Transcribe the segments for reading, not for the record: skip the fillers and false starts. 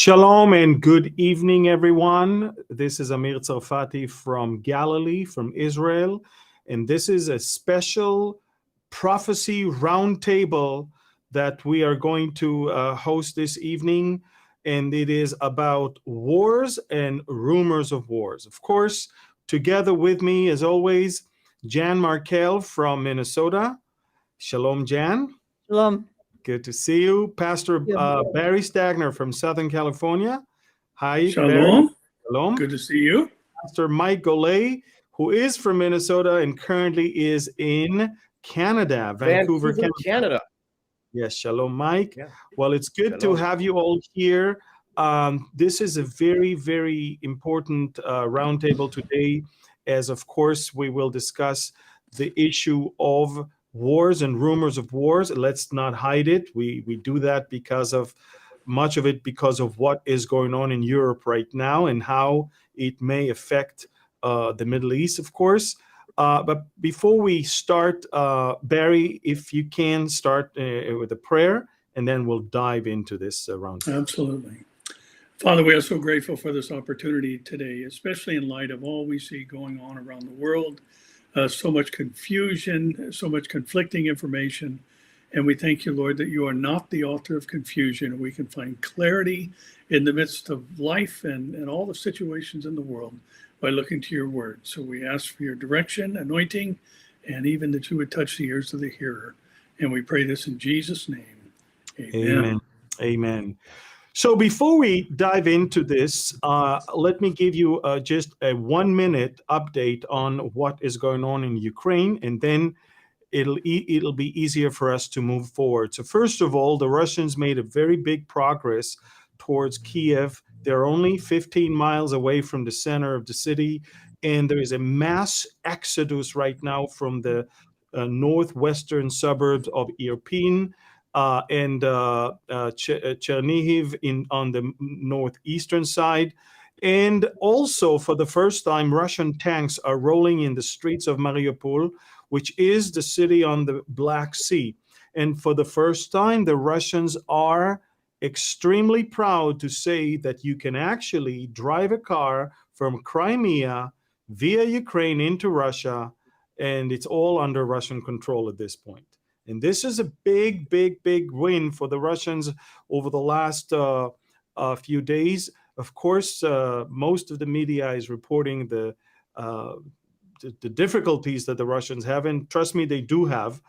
Shalom and good evening, everyone. This is Amir Tsarfati from Galilee, from Israel, and this is a special prophecy roundtable that we are going to host this evening, and it is about wars and rumors of wars. Of course, together with me, as always, Jan Markell from Minnesota. Shalom, Jan. Shalom. Good to see you. Pastor Barry Stagner from Southern California. Hi, Shalom. Barry. Shalom. Good to see you. Pastor Mike Golay, who is from Minnesota and currently is in Canada, Vancouver, Canada. Yes, shalom, Mike. Yeah. Well, it's good to have you all here. This is a very, very important roundtable today, as of course we will discuss the issue of wars and rumors of wars. Let's not hide it. We do that because of much of it because of what is going on in Europe right now and how it may affect the Middle East, of course. But before we start, Barry, if you can start with a prayer, and then we'll dive into this round. Absolutely. Father, we are so grateful for this opportunity today, especially in light of all we see going on around the world. So much confusion, so much conflicting information. And we thank you, Lord, that you are not the author of confusion. We can find clarity in the midst of life and all the situations in the world by looking to your word. So we ask for your direction, anointing, and even that you would touch the ears of the hearer. And we pray this in Jesus' name. Amen. Amen. Amen. So before we dive into this, let me give you just a 1-minute update on what is going on in Ukraine, and then it'll be easier for us to move forward. So first of all, the Russians made a very big progress towards Kiev. They're only 15 miles away from the center of the city, and there is a mass exodus right now from the northwestern suburbs of Irpin and Chernihiv on the northeastern side. And also, for the first time, Russian tanks are rolling in the streets of Mariupol, which is the city on the Black Sea. And for the first time, the Russians are extremely proud to say that you can actually drive a car from Crimea via Ukraine into Russia, and it's all under Russian control at this point. And this is a big, big, big win for the Russians over the last few days. Of course, most of the media is reporting the difficulties that the Russians have, and trust me, they do have.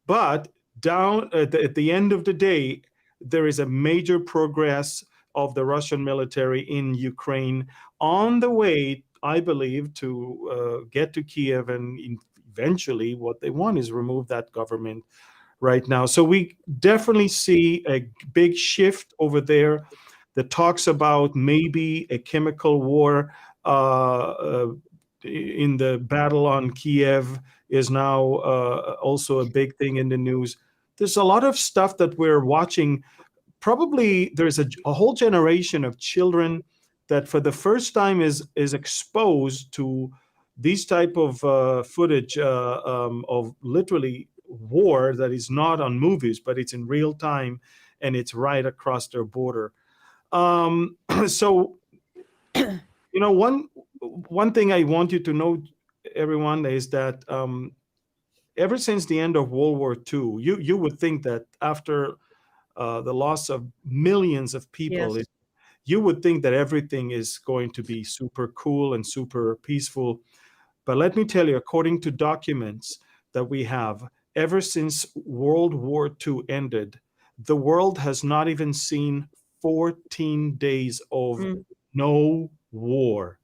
But down at the end of the day, there is a major progress of the Russian military in Ukraine on the way, I believe, to get to Kiev, and eventually what they want is remove that government right now. So we definitely see a big shift over there that talks about maybe a chemical war in the battle on Kiev is now also a big thing in the news. There's a lot of stuff that we're watching. Probably there's a whole generation of children that for the first time is exposed to these type of footage of literally war that is not on movies, but it's in real time, and it's right across their border. So, one thing I want you to know, everyone, is that ever since the end of World War II, you would think that after the loss of millions of people, Yes. You would think that everything is going to be super cool and super peaceful. But let me tell you, according to documents that we have, ever since World War II ended, the world has not even seen 14 days of no war.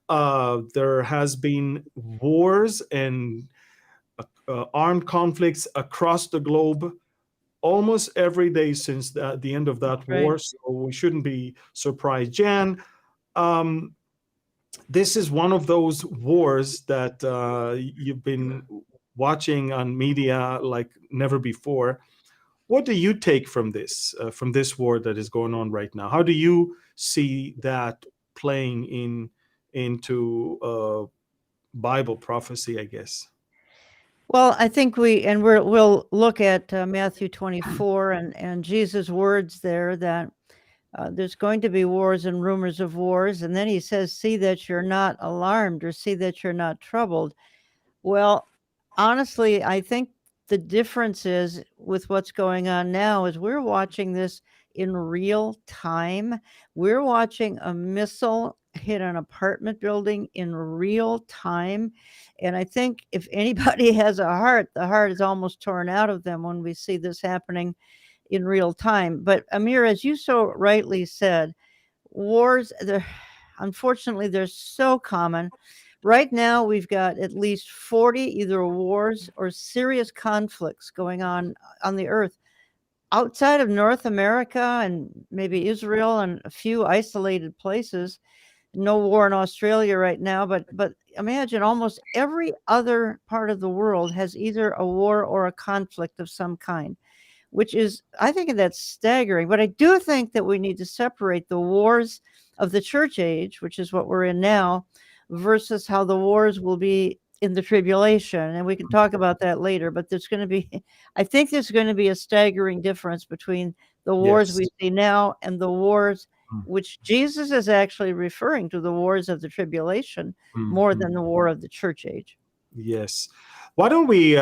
There has been wars and armed conflicts across the globe almost every day since the end of that war, so we shouldn't be surprised. Jan, this is one of those wars that you've been watching on media like never before. What do you take from this war that is going on right now? How do you see that playing into Bible prophecy, I guess? Well, I think we'll look at Matthew 24 and Jesus' words there that there's going to be wars and rumors of wars. And then he says, see that you're not alarmed, or see that you're not troubled. Well, honestly, I think the difference is with what's going on now is we're watching this in real time. We're watching a missile hit an apartment building in real time. And I think if anybody has a heart, the heart is almost torn out of them when we see this happening in real time. But Amir, as you so rightly said, wars, unfortunately, they're so common. Right now, we've got at least 40 either wars or serious conflicts going on the earth. Outside of North America and maybe Israel and a few isolated places, no war in Australia right now, but imagine almost every other part of the world has either a war or a conflict of some kind, which is, I think that's staggering. But I do think that we need to separate the wars of the church age, which is what we're in now, versus how the wars will be in the tribulation. And we can talk about that later, but I think there's going to be a staggering difference between the wars we see now and the wars which Jesus is actually referring to, the wars of the tribulation, more than the war of the church age. Yes. Why don't we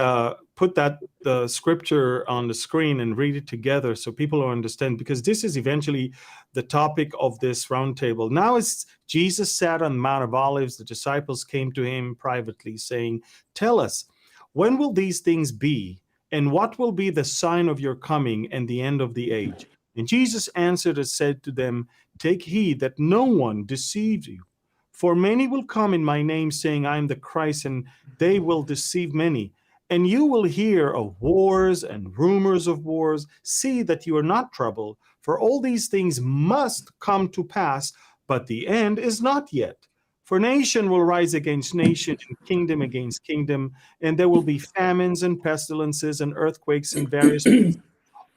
put the scripture on the screen and read it together so people will understand, because this is eventually the topic of this roundtable. Now as Jesus sat on the Mount of Olives, the disciples came to him privately saying, "Tell us, when will these things be? And what will be the sign of your coming and the end of the age?" And Jesus answered and said to them, "Take heed that no one deceives you. For many will come in my name, saying, I am the Christ, and they will deceive many. And you will hear of wars and rumors of wars. See that you are not troubled, for all these things must come to pass, but the end is not yet. For nation will rise against nation, and kingdom against kingdom, and there will be famines and pestilences and earthquakes in various places.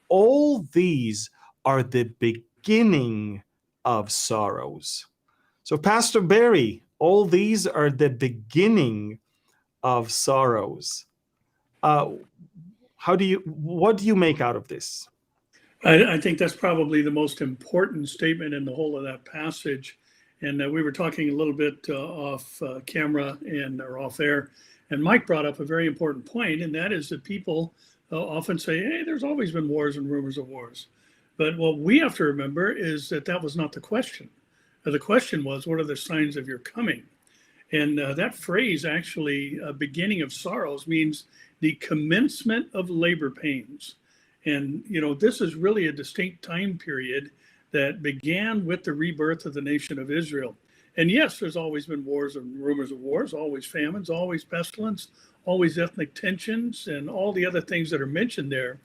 All these are the beginning of sorrows." So, Pastor Barry, all these are the beginning of sorrows. What do you make out of this? I think that's probably the most important statement in the whole of that passage. And we were talking a little bit off camera or off air, and Mike brought up a very important point, and that is that people often say, hey, there's always been wars and rumors of wars. But what we have to remember is that was not the question. The question was, what are the signs of your coming? And that phrase, actually, beginning of sorrows, means the commencement of labor pains. And, this is really a distinct time period that began with the rebirth of the nation of Israel. And yes, there's always been wars and rumors of wars, always famines, always pestilence, always ethnic tensions, and all the other things that are mentioned there.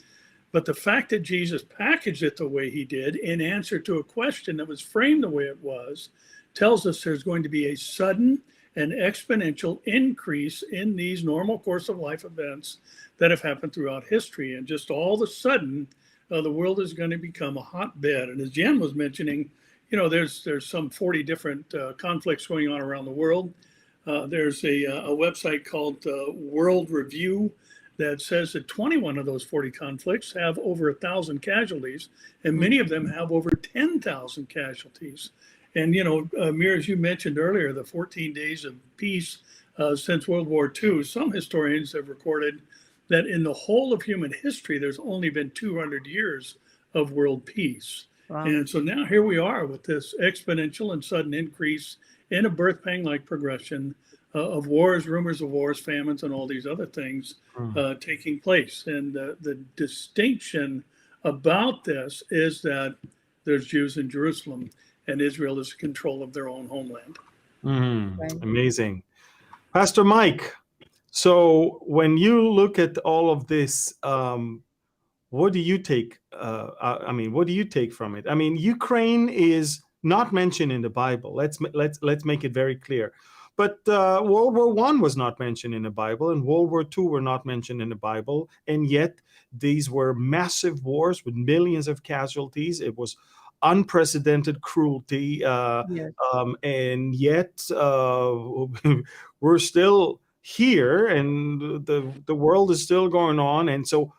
But the fact that Jesus packaged it the way he did in answer to a question that was framed the way it was tells us there's going to be a sudden and exponential increase in these normal course of life events that have happened throughout history. And just all of a sudden, the world is going to become a hotbed. And as Jan was mentioning, there's some 40 different conflicts going on around the world. There's a website called World Review that says that 21 of those 40 conflicts have over 1,000 casualties, and many of them have over 10,000 casualties. And, Amir, as you mentioned earlier, the 14 days of peace since World War II, some historians have recorded that in the whole of human history, there's only been 200 years of world peace. Wow. And so now here we are with this exponential and sudden increase in a birth pang-like progression of wars, rumors of wars, famines, and all these other things taking place. And the distinction about this is that there's Jews in Jerusalem, and Israel is in control of their own homeland. Right. Amazing. Pastor Mike, so when you look at all of this, what do you take? What do you take from it? Ukraine is not mentioned in the Bible. Let's make it very clear. But World War I was not mentioned in the Bible, and World War II were not mentioned in the Bible, and yet these were massive wars with millions of casualties. It was unprecedented cruelty, Yes. And yet we're still here, and the world is still going on. And so,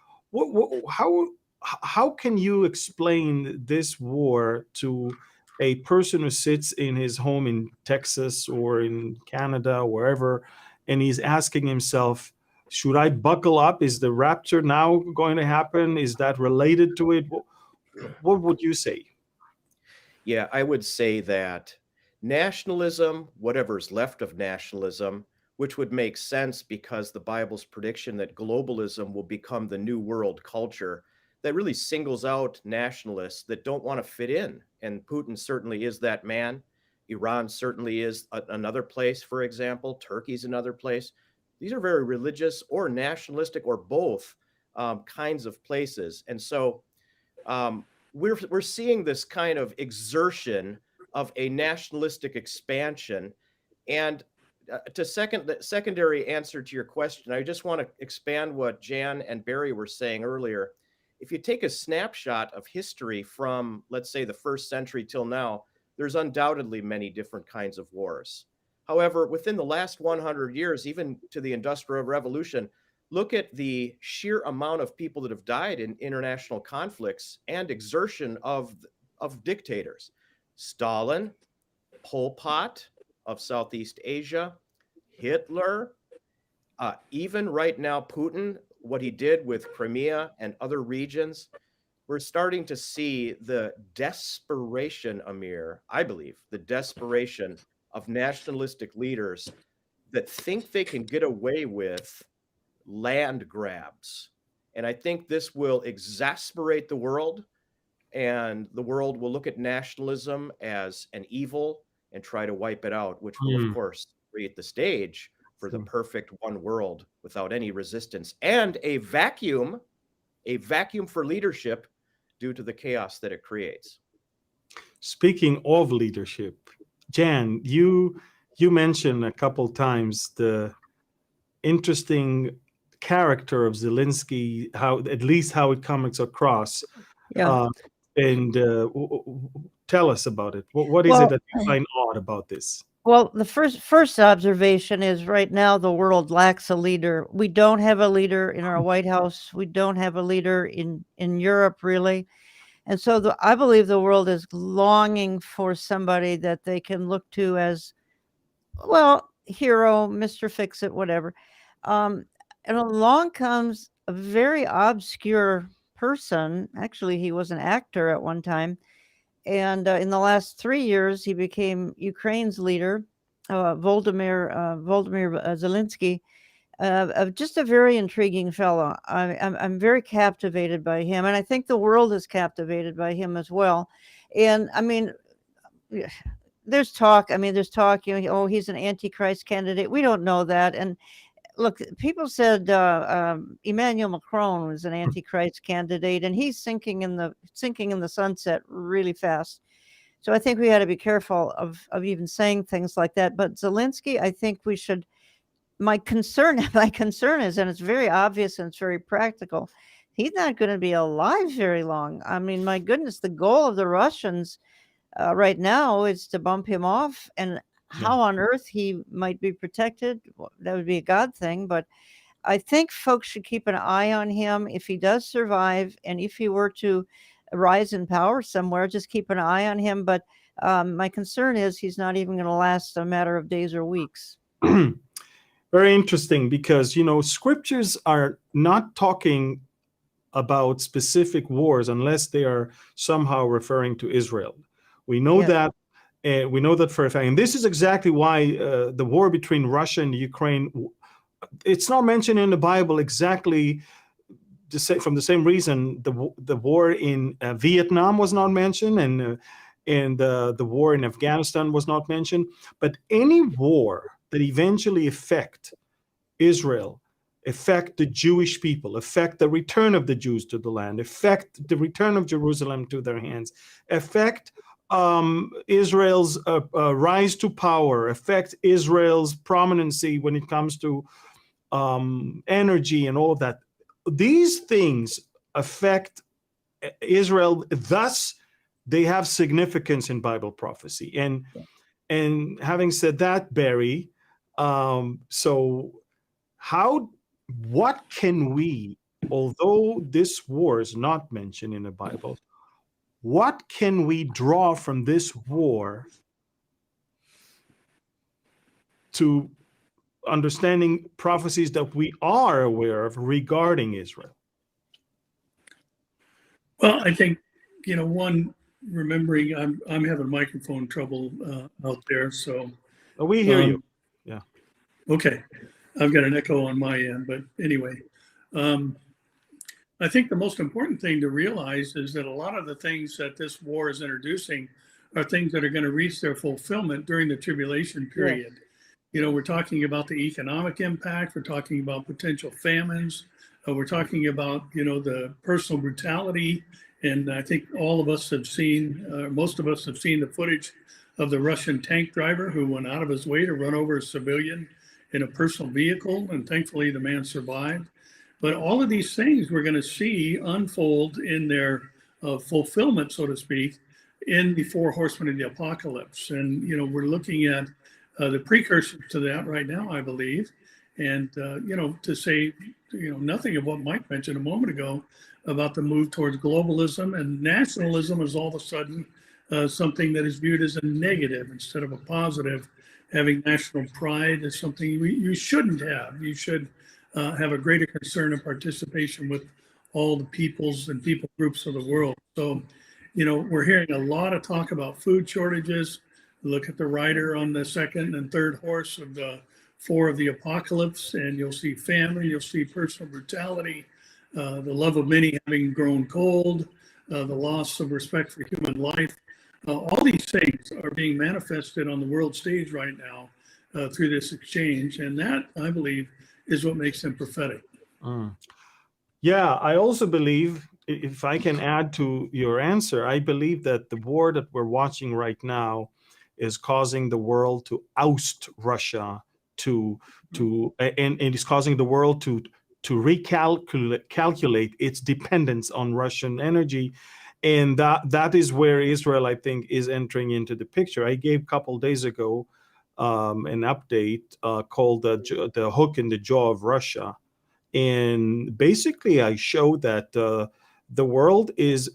how can you explain this war to a person who sits in his home in Texas or in Canada or wherever, and he's asking himself, should I buckle up? Is the rapture now going to happen? Is that related to it? What would you say? Yeah, I would say that nationalism, whatever's left of nationalism, which would make sense because the Bible's prediction that globalism will become the new world culture, that really singles out nationalists that don't want to fit in. And Putin certainly is that man. Iran certainly is another place, for example. Turkey's another place. These are very religious or nationalistic or both kinds of places. And so we're seeing this kind of exertion of a nationalistic expansion. And to secondary answer to your question, I just want to expand what Jan and Barry were saying earlier. If you take a snapshot of history from, let's say, the 1st century till now, there's undoubtedly many different kinds of wars. However, within the last 100 years, even to the Industrial Revolution, look at the sheer amount of people that have died in international conflicts and exertion of dictators. Stalin, Pol Pot of Southeast Asia, Hitler, even right now, Putin, what he did with Crimea and other regions. We're starting to see the desperation, Amir, I believe, the desperation of nationalistic leaders that think they can get away with land grabs. And I think this will exasperate the world, and the world will look at nationalism as an evil and try to wipe it out, which will, of course, create the stage for the perfect one world without any resistance and a vacuum for leadership due to the chaos that it creates. Speaking of leadership, Jan, you mentioned a couple times the interesting character of Zelensky, how it comes across. Yeah. Tell us about it. What is it that you find odd about this? Well, the first observation is right now the world lacks a leader. We don't have a leader in our White House. We don't have a leader in Europe, really. And so I believe the world is longing for somebody that they can look to as, well, hero, Mr. Fix-It, whatever. And along comes a very obscure person. Actually, he was an actor at one time. And in the last 3 years, he became Ukraine's leader, Volodymyr Zelensky, just a very intriguing fellow. I'm very captivated by him, and I think the world is captivated by him as well. And I mean, there's talk. Oh, he's an Antichrist candidate. We don't know that. And look, people said Emmanuel Macron was an Antichrist candidate, and he's sinking in the sunset really fast. So I think we got to be careful of even saying things like that. But Zelensky, I think we should. My concern is, and it's very obvious and it's very practical, he's not going to be alive very long. I mean, my goodness, the goal of the Russians right now is to bump him off, and how on earth he might be protected, that would be a God thing. But I think folks should keep an eye on him if he does survive, and if he were to rise in power somewhere, just keep an eye on him. But my concern is he's not even going to last a matter of days or weeks. Very interesting, because, scriptures are not talking about specific wars unless they are somehow referring to Israel. We know that. We know that for a fact. And this is exactly why the war between Russia and Ukraine, it's not mentioned in the Bible exactly from the same reason the war in Vietnam was not mentioned, and the war in Afghanistan was not mentioned. But any war that eventually affect Israel, affect the Jewish people, affect the return of the Jews to the land, affect the return of Jerusalem to their hands, affect Israel's rise to power, affect Israel's prominency when it comes to energy and all of that. These things affect Israel, thus they have significance in Bible prophecy. And having said that, Barry, what can we although this war is not mentioned in the Bible, what can we draw from this war to understanding prophecies that we are aware of regarding Israel? Well, I think, one, remembering I'm having microphone trouble out there, so. We hear you. Yeah. Okay. I've got an echo on my end, but anyway. I think the most important thing to realize is that a lot of the things that this war is introducing are things that are going to reach their fulfillment during the tribulation period. Yes. We're talking about the economic impact. We're talking about potential famines. We're talking about, the personal brutality. And I think all of us have seen, most of us have seen the footage of the Russian tank driver who went out of his way to run over a civilian in a personal vehicle. And thankfully, the man survived. But all of these things we're going to see unfold in their fulfillment, so to speak, in the four horsemen of the apocalypse. And, we're looking at the precursors to that right now, I believe. And, to say, nothing of what Mike mentioned a moment ago about the move towards globalism, and nationalism is all of a sudden something that is viewed as a negative instead of a positive. Having national pride is something you shouldn't have. You should have a greater concern and participation with all the peoples and people groups of the world. So, we're hearing a lot of talk about food shortages. Look at the rider on the second and third horse of the four of the apocalypse, and you'll see famine, you'll see personal brutality, the love of many having grown cold, the loss of respect for human life. All these things are being manifested on the world stage right now through this exchange. And that, I believe, is what makes them prophetic. Yeah, I also believe, if I can add to your answer, I believe that the war that we're watching right now is causing the world to oust Russia and it is causing the world to recalculate its dependence on Russian energy. And that is where Israel, I think, is entering into the picture. I gave a couple days ago an update called the hook in the jaw of Russia. And basically, I showed that the world is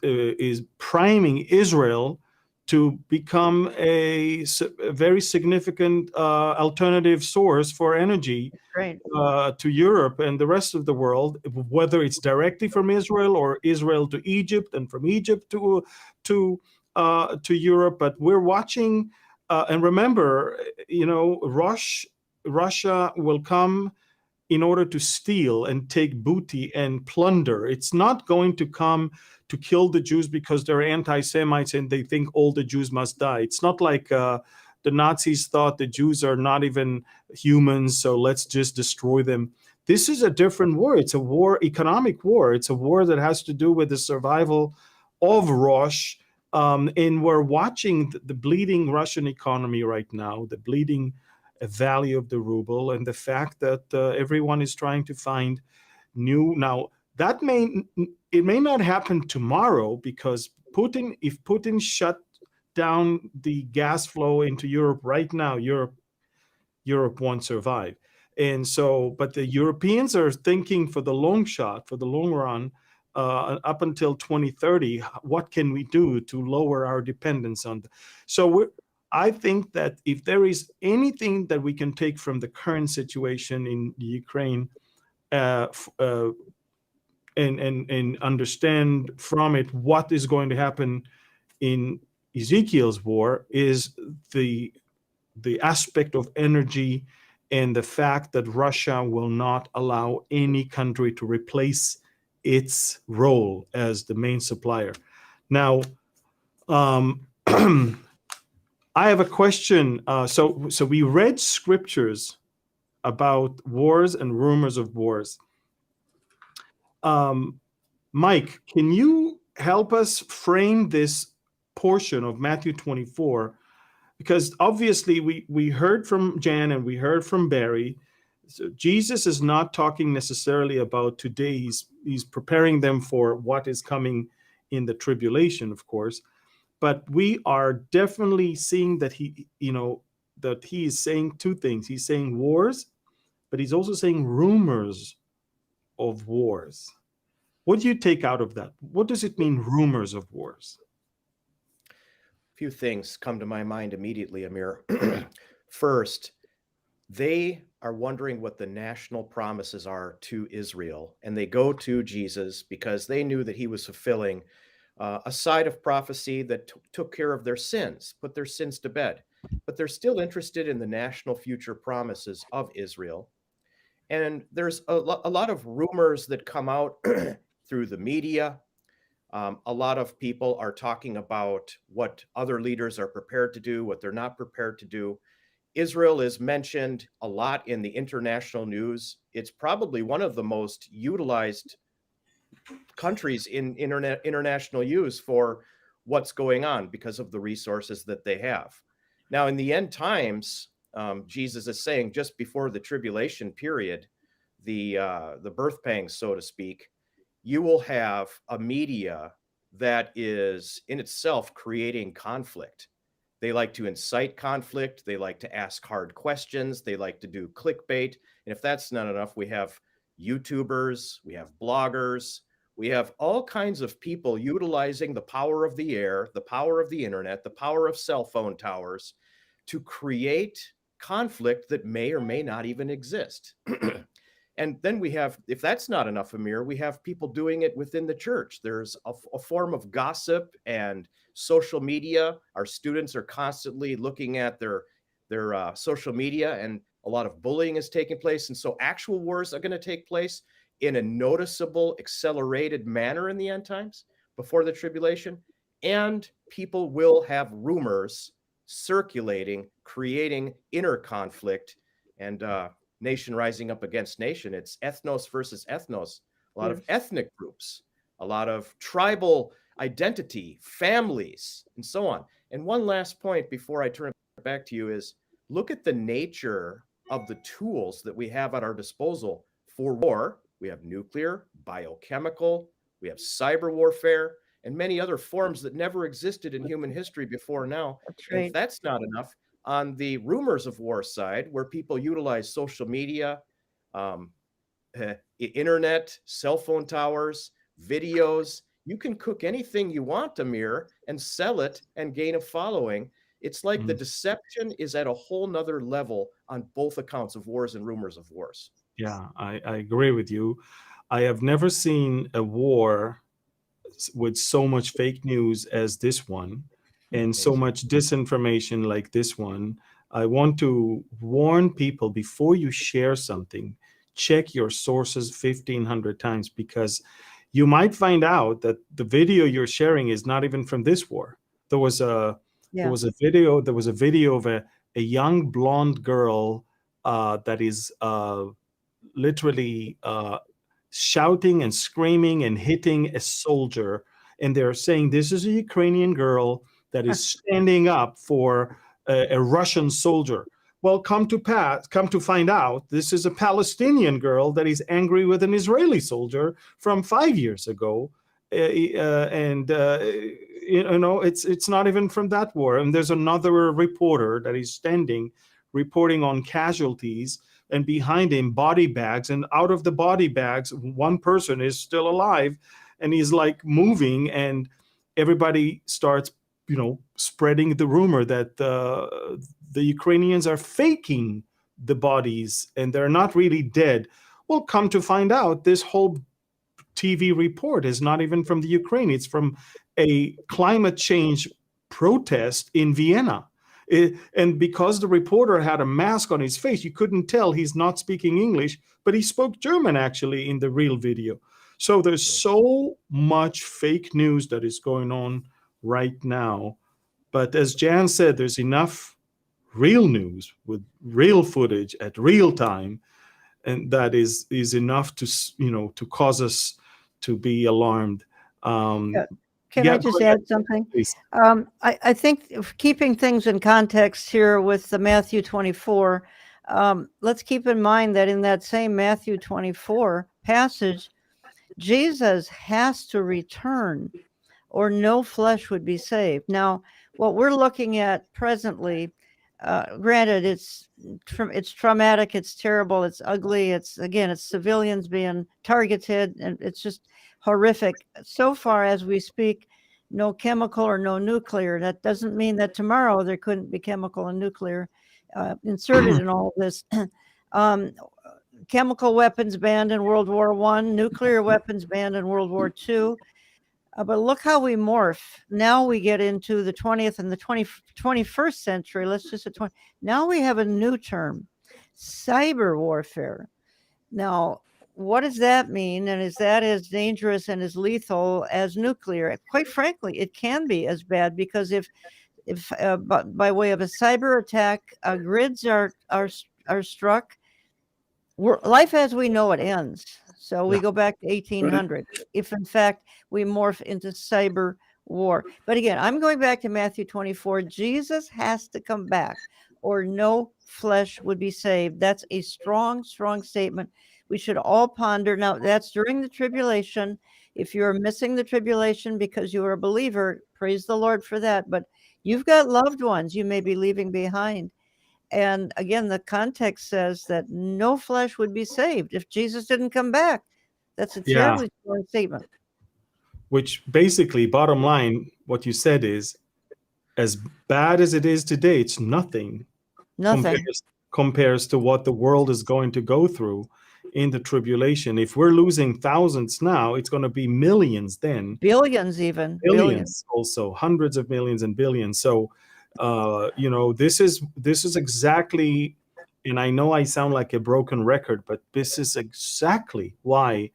priming Israel to become a very significant alternative source for energy to Europe and the rest of the world, whether it's directly from Israel or Israel to Egypt and from Egypt to Europe. But we're watching, and remember, Russia will come in order to steal and take booty and plunder. It's not going to come to kill the Jews because they're anti-Semites and they think all the Jews must die. It's not like the Nazis thought the Jews are not even humans, so let's just destroy them. This is a different war. It's a war, economic war. It's a war that has to do with the survival of Rosh. And we're watching the bleeding Russian economy right now, the bleeding value of the ruble, and the fact that everyone is trying to find new. Now, that it may not happen tomorrow, because if Putin shut down the gas flow into Europe right now, Europe won't survive. And so, but the Europeans are thinking for the long shot, for the long run, up until 2030, what can we do to lower our dependence on? I think that if there is anything that we can take from the current situation in Ukraine and understand from it what is going to happen in Ezekiel's war, is the aspect of energy and the fact that Russia will not allow any country to replace its role as the main supplier. Now, I have a question. So we read scriptures about wars and rumors of wars. Mike, can you help us frame this portion of Matthew 24? Because obviously we heard from Jan and we heard from Barry. So Jesus is not talking necessarily about today. He's preparing them for what is coming in the tribulation, of course. But we are definitely seeing that he is saying two things. He's saying wars, but he's also saying rumors of wars. What do you take out of that? What does it mean, rumors of wars? A few things come to my mind immediately, Amir. First, they are wondering what the national promises are to Israel, and they go to Jesus because they knew that he was fulfilling a side of prophecy that took care of their sins, put their sins to bed. But they're still interested in the national future promises of Israel. And there's a lot of rumors that come out through the media. A lot of people are talking about what other leaders are prepared to do, what they're not prepared to do. Israel is mentioned a lot in the international news. It's probably one of the most utilized countries in international use for what's going on because of the resources that they have. Now, in the end times, Jesus is saying just before the tribulation period, the birth pangs, so to speak, you will have a media that is in itself creating conflict. They like to incite conflict. They like to ask hard questions. They like to do clickbait. And if that's not enough, we have YouTubers, we have bloggers, we have all kinds of people utilizing the power of the air, the power of the internet, the power of cell phone towers to create conflict that may or may not even exist. And then we have, if that's not enough, Amir, we have people doing it within the church. There's a form of gossip and social media. Our students are constantly looking at their social media, and a lot of bullying is taking place. And so actual wars are going to take place in a noticeable, accelerated manner in the end times before the tribulation. And people will have rumors circulating, creating inner conflict, and nation rising up against nation. It's ethnos versus ethnos, a lot of ethnic groups, a lot of tribal identity, families, and so on. And one last point before I turn it back to you is look at the nature of the tools that we have at our disposal for war. We have nuclear, biochemical, we have cyber warfare, and many other forms that never existed in human history before now. That's right. If that's not enough, on the rumors of war side, where people utilize social media, internet, cell phone towers, videos, you can cook anything you want, Amir, and sell it and gain a following. It's like the deception is at a whole nother level on both accounts of wars and rumors of wars. Yeah, I agree with you. I have never seen a war with so much fake news as this one, and so much disinformation like this one. I want to warn people before you share something, check your sources 1,500 times, because you might find out that the video you're sharing is not even from this war. There was a video of a young blonde girl that is literally shouting and screaming and hitting a soldier, and they're saying this is a Ukrainian girl that is standing up for a Russian soldier. Well, come to find out, this is a Palestinian girl that is angry with an Israeli soldier from 5 years ago, it's not even from that war. And there's another reporter that is standing, reporting on casualties, and behind him body bags, and out of the body bags, one person is still alive, and he's like moving, and everybody starts spreading the rumor that the Ukrainians are faking the bodies and they're not really dead. Well, come to find out, this whole TV report is not even from the Ukraine. It's from a climate change protest in Vienna. And because the reporter had a mask on his face, you couldn't tell he's not speaking English, but he spoke German actually in the real video. So there's so much fake news that is going on right now. But as Jan said, there's enough real news with real footage at real time, and that is enough to cause us to be alarmed. Can I just add something? I think keeping things in context here with the Matthew 24, let's keep in mind that in that same Matthew 24 passage, Jesus has to return or no flesh would be saved. Now, what we're looking at presently, granted, it's traumatic, it's terrible, it's ugly, it's civilians being targeted, and it's just, horrific. So far as we speak, no chemical or no nuclear. That doesn't mean that tomorrow there couldn't be chemical and nuclear inserted in all this. Chemical weapons banned in World War I, nuclear weapons banned in World War II. But look how we morph. Now we get into the 20th and the 21st century. Let's just say 20. Now we have a new term, cyber warfare. Now, what does that mean? And is that as dangerous and as lethal as nuclear? Quite frankly, it can be as bad, because if by way of a cyber attack, grids are struck, life as we know it ends. So we go back to 1800. If in fact we morph into cyber war. But again, I'm going back to Matthew 24. Jesus has to come back, or no flesh would be saved. That's a strong, strong statement. We should all ponder. Now, that's during the tribulation. If you're missing the tribulation because you are a believer, praise the Lord for that. But you've got loved ones you may be leaving behind. And again, the context says that no flesh would be saved if Jesus didn't come back. That's a terribly strong statement. Which basically, bottom line, what you said is, as bad as it is today, it's nothing. Compares to what the world is going to go through in the tribulation. If we're losing thousands now, it's going to be millions then. Billions even. Billions also. Hundreds of millions and billions. So, this is exactly, and I know I sound like a broken record, but this is exactly why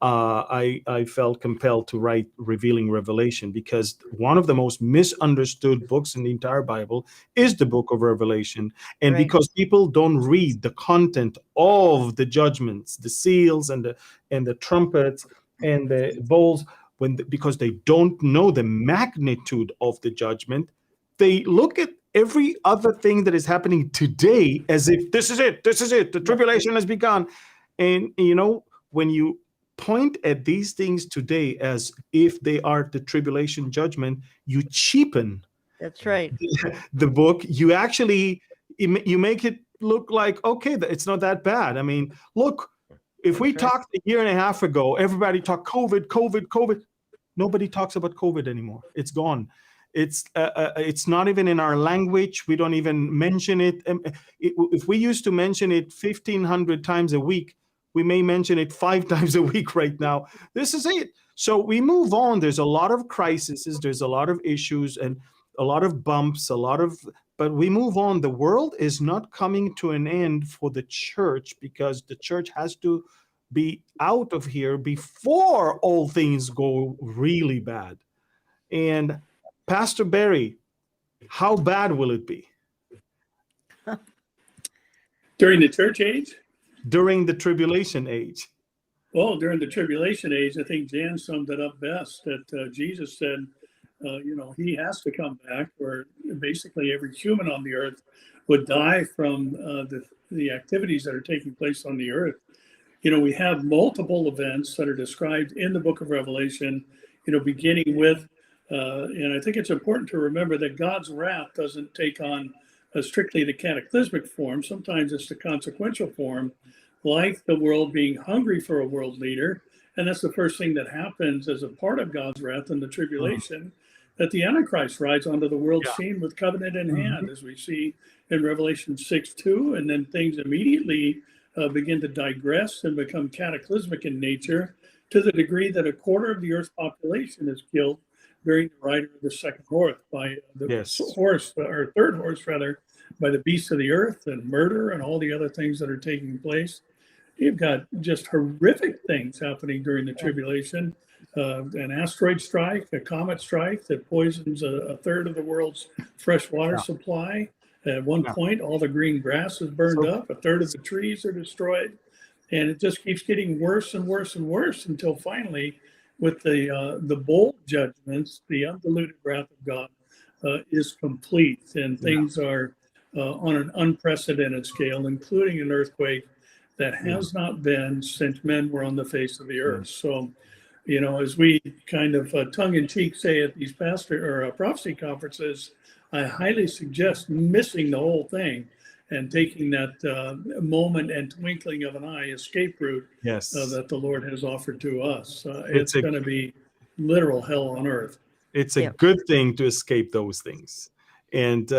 I felt compelled to write Revealing Revelation, because one of the most misunderstood books in the entire Bible is the book of Revelation. And because people don't read the content of the judgments, the seals and the trumpets and the bowls, because they don't know the magnitude of the judgment, they look at every other thing that is happening today as if this is it, the tribulation has begun. And, when you point at these things today as if they are the tribulation judgment, you cheapen. That's right. The book. You actually, you make it look like, okay, it's not that bad. I mean, look, if we talked a year and a half ago, everybody talked COVID. Nobody talks about COVID anymore. It's gone. It's not even in our language. We don't even mention it. If we used to mention it 1,500 times a week, we may mention it 5 times a week right now. This is it. So we move on. There's a lot of crises. There's a lot of issues and a lot of bumps, but we move on. The world is not coming to an end for the church, because the church has to be out of here before all things go really bad. And Pastor Barry, how bad will it be? During the church age? During the tribulation age. Well, during the tribulation age, I think Jan summed it up best, that Jesus said, he has to come back, or basically every human on the earth would die from the activities that are taking place on the earth. We have multiple events that are described in the book of Revelation, beginning with, and I think it's important to remember that God's wrath doesn't take on strictly the cataclysmic form. Sometimes it's the consequential form, like the world being hungry for a world leader. And that's the first thing that happens as a part of God's wrath in the tribulation, that the Antichrist rides onto the world scene with covenant in hand, as we see in Revelation 6:2, and then things immediately begin to digress and become cataclysmic in nature, to the degree that a quarter of the Earth's population is killed during the ride of the second horse by the horse, or third horse rather, by the beasts of the earth, and murder and all the other things that are taking place. You've got just horrific things happening during the tribulation. An asteroid strike, a comet strike that poisons a third of the world's fresh water supply. At one point, all the green grass is burned up, a third of the trees are destroyed, and it just keeps getting worse and worse and worse until finally, with the bowl judgments, the undiluted wrath of God is complete, and things are on an unprecedented scale, including an earthquake that has not been since men were on the face of the earth. So, as we kind of tongue-in-cheek say at these prophecy conferences, I highly suggest missing the whole thing and taking that moment and twinkling of an eye escape route that the Lord has offered to us. It's going to be literal hell on earth. It's a good thing to escape those things. And,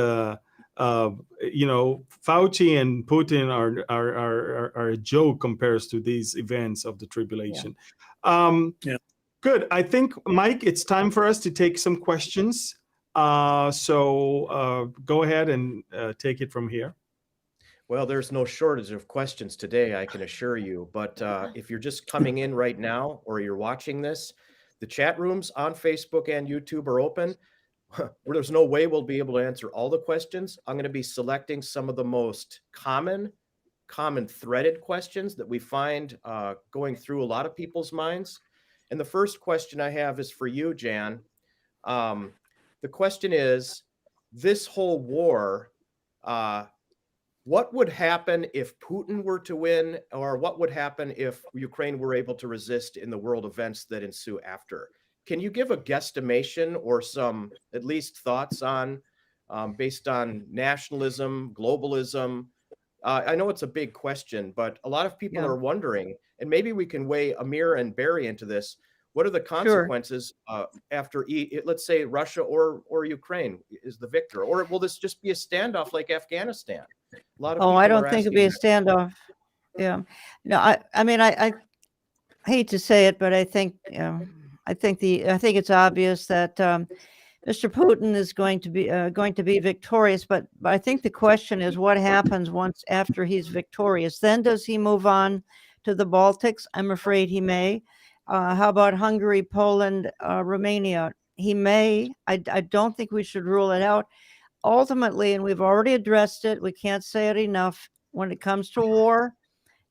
Fauci and Putin are a joke compared to these events of the tribulation. Good. I think, Mike, it's time for us to take some questions. So go ahead and take it from here. Well, there's no shortage of questions today, I can assure you. But if you're just coming in right now or you're watching this, the chat rooms on Facebook and YouTube are open. There's no way we'll be able to answer all the questions. I'm going to be selecting some of the most common threaded questions that we find going through a lot of people's minds. And the first question I have is for you, Jan. The question is, this whole war, what would happen if Putin were to win, or what would happen if Ukraine were able to resist in the world events that ensue after? Can you give a guesstimation or some at least thoughts on, based on nationalism, globalism? I know it's a big question, but a lot of people are wondering, and maybe we can weigh Amir and Barry into this. What are the consequences after, let's say, Russia or Ukraine is the victor? Or will this just be a standoff like Afghanistan? A lot of people I don't think it'll be a standoff. Yeah. No, I mean, I hate to say it, but I think it's obvious that Mr. Putin is going to be victorious. But I think the question is, what happens once after he's victorious? Then does he move on to the Baltics? I'm afraid he may. How about Hungary, Poland, Romania? He may. I don't think we should rule it out. Ultimately, and we've already addressed it, we can't say it enough, when it comes to war,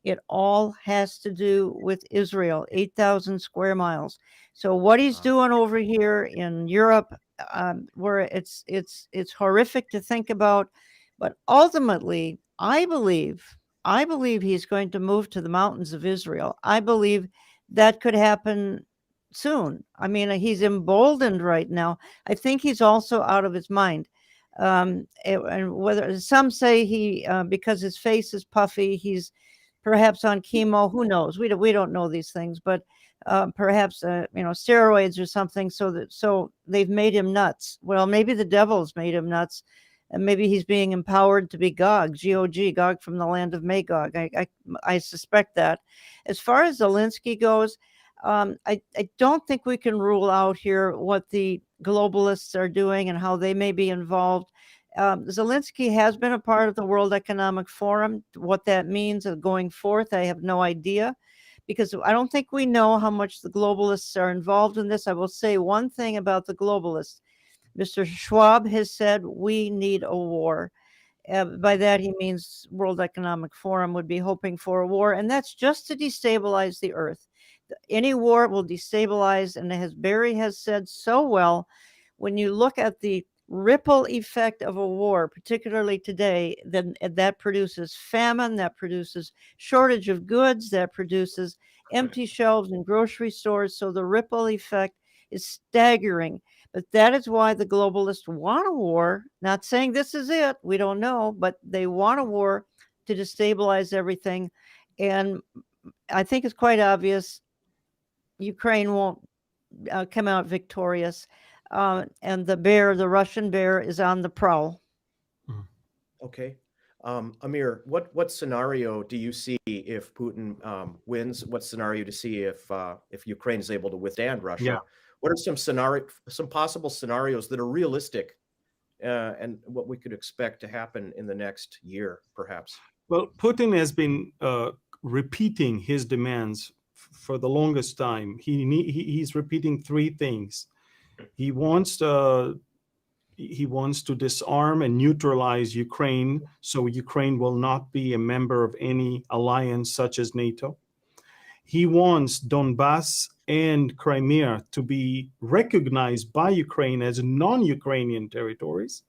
it all has to do with Israel, 8,000 square miles. So what he's doing over here in Europe, where it's horrific to think about, but ultimately, I believe he's going to move to the mountains of Israel. I believe that could happen soon. I mean, he's emboldened right now. I think he's also out of his mind. And whether some say he, because his face is puffy, he's perhaps on chemo. Who knows? We don't know these things, but perhaps steroids or something. So they've made him nuts. Well, maybe the devil's made him nuts, and maybe he's being empowered to be Gog, Gog from the land of Magog. I suspect that. As far as Zelensky goes, I don't think we can rule out here what the globalists are doing and how they may be involved. Zelensky has been a part of the World Economic Forum. What that means going forth, I have no idea, because I don't think we know how much the globalists are involved in this. I will say one thing about the globalists. Mr. Schwab has said we need a war. By that, he means World Economic Forum would be hoping for a war, and that's just to destabilize the earth. Any war will destabilize, and as Barry has said so well, when you look at the ripple effect of a war, particularly today, then that produces famine, that produces shortage of goods, that produces empty shelves in grocery stores. So the ripple effect is staggering. But that is why the globalists want a war. Not saying this is it, we don't know, but they want a war to destabilize everything. And I think it's quite obvious Ukraine won't come out victorious. And the Russian bear is on the prowl. Okay. Amir, what scenario do you see if Putin wins? What scenario to see if Ukraine is able to withstand Russia? Yeah. What are some possible scenarios that are realistic, and what we could expect to happen in the next year, perhaps? Well, Putin has been repeating his demands for the longest time. He's repeating three things. He wants to disarm and neutralize Ukraine, so Ukraine will not be a member of any alliance such as NATO. He wants Donbass and Crimea to be recognized by Ukraine as non-Ukrainian territories.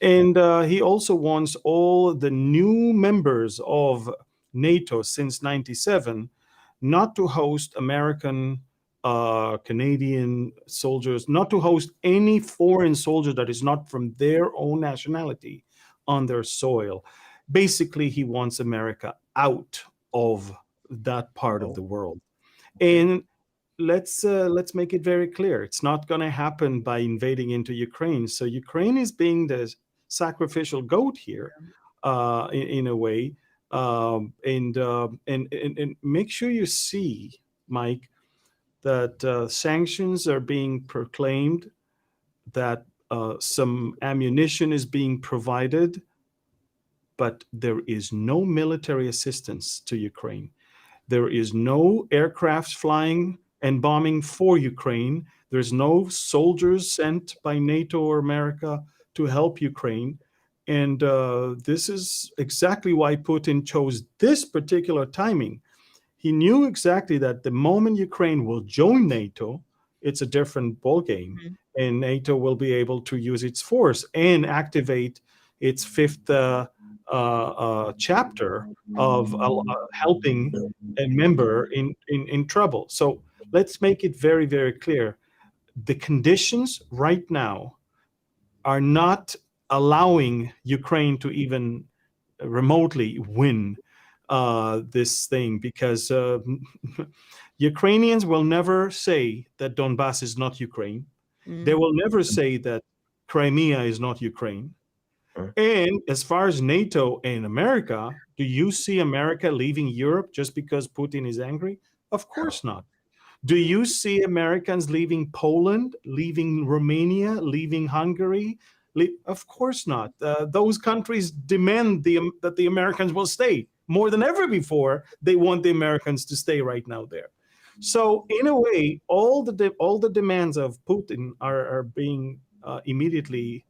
And he also wants all the new members of NATO since 1997 not to host American, Canadian soldiers, not to host any foreign soldier that is not from their own nationality on their soil. basically he wants America out of that part of the world. And let's make it very clear. It's not going to happen by invading into Ukraine. So Ukraine is being the sacrificial goat here, in a way. And make sure you see, Mike, that sanctions are being proclaimed, that some ammunition is being provided, but there is no military assistance to Ukraine. There is no aircrafts flying and bombing for Ukraine. There's no soldiers sent by NATO or America to help Ukraine. And this is exactly why Putin chose this particular timing. He knew exactly that the moment Ukraine will join NATO, it's a different ballgame. Mm-hmm. And NATO will be able to use its force and activate its fifth chapter of helping a member in trouble. So let's make it very, very clear. The conditions right now are not allowing Ukraine to even remotely win this thing, because Ukrainians will never say that Donbass is not Ukraine. Mm-hmm. They will never say that Crimea is not Ukraine. And as far as NATO and America, do you see America leaving Europe just because Putin is angry? Of course not. Do you see Americans leaving Poland, leaving Romania, leaving Hungary? Of course not. Those countries demand that the Americans will stay. More than ever before, they want the Americans to stay right now there. So in a way, all the demands of Putin are being immediately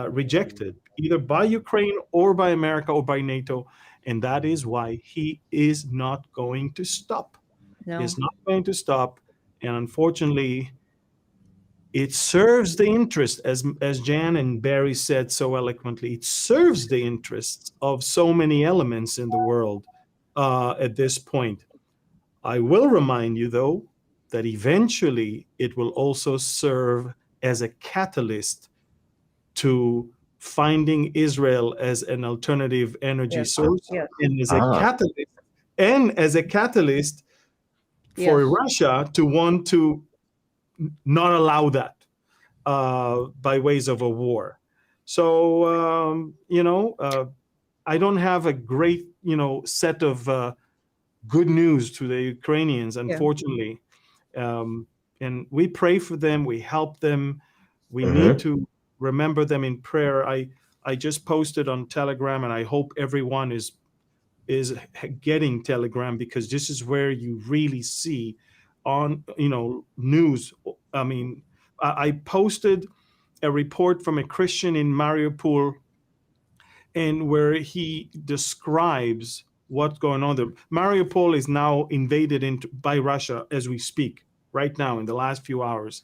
rejected, either by Ukraine or by America or by NATO. And that is why he is not going to stop. No. He's not going to stop. And unfortunately, it serves the interest, as Jan and Barry said so eloquently, it serves the interests of so many elements in the world at this point. I will remind you, though, that eventually it will also serve as a catalyst to finding Israel as an alternative energy source, and as a catalyst for Russia to want to not allow that by ways of a war. So I don't have a great set of good news to the Ukrainians, unfortunately. And we pray for them, we help them, we need to remember them in prayer. I just posted on Telegram, and I hope everyone is getting Telegram, because this is where you really see on news. I mean, I posted a report from a Christian in Mariupol, and where he describes what's going on there. Mariupol is now invaded by Russia as we speak, right now, in the last few hours.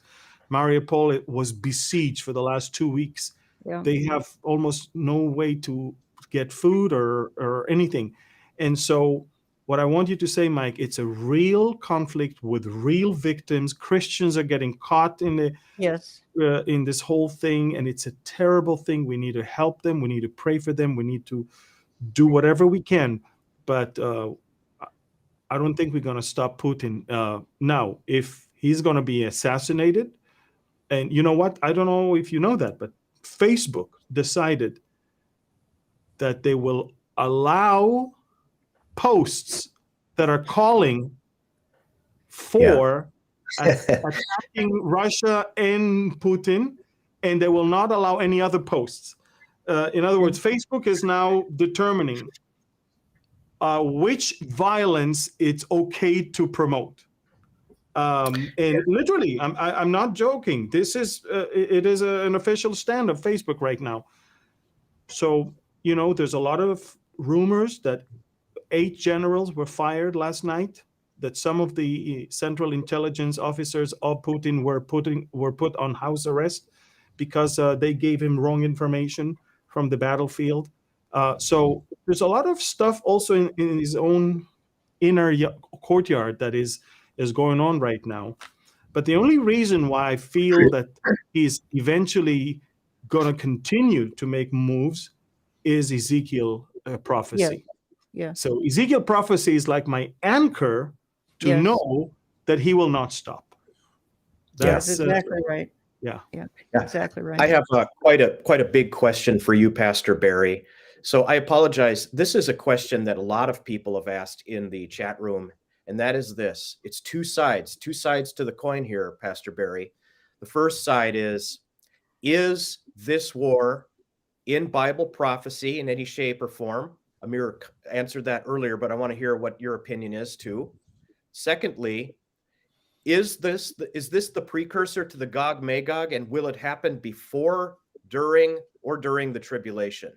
Mariupol was besieged for the last 2 weeks. Yeah. They have almost no way to get food or anything. And so what I want you to say, Mike, it's a real conflict with real victims. Christians are getting caught in this whole thing, and it's a terrible thing. We need to help them. We need to pray for them. We need to do whatever we can. But I don't think we're going to stop Putin. Now, if he's going to be assassinated, and you know what? I don't know if you know that, but Facebook decided that they will allow posts that are calling for attacking Russia and Putin, and they will not allow any other posts. In other words, Facebook is now determining which violence it's okay to promote. And literally, I'm not joking. This is it is an official stand of Facebook right now. So there's a lot of rumors that 8 generals were fired last night, that some of the Central Intelligence officers of Putin were put on house arrest because they gave him wrong information from the battlefield. So there's a lot of stuff also in his own inner courtyard that is going on right now. But the only reason why I feel that he's eventually going to continue to make moves is Ezekiel prophecy. Yeah. So Ezekiel prophecy is like my anchor to Yes. know that he will not stop. That's exactly right. Yeah. Exactly right. I have quite a big question for you, Pastor Barry. So I apologize. This is a question that a lot of people have asked in the chat room, and that is this. It's two sides to the coin here, Pastor Barry. The first side is this war in Bible prophecy in any shape or form? Amir answered that earlier, but I want to hear what your opinion is too. Secondly, is this the precursor to the Gog Magog, and will it happen before, during the tribulation?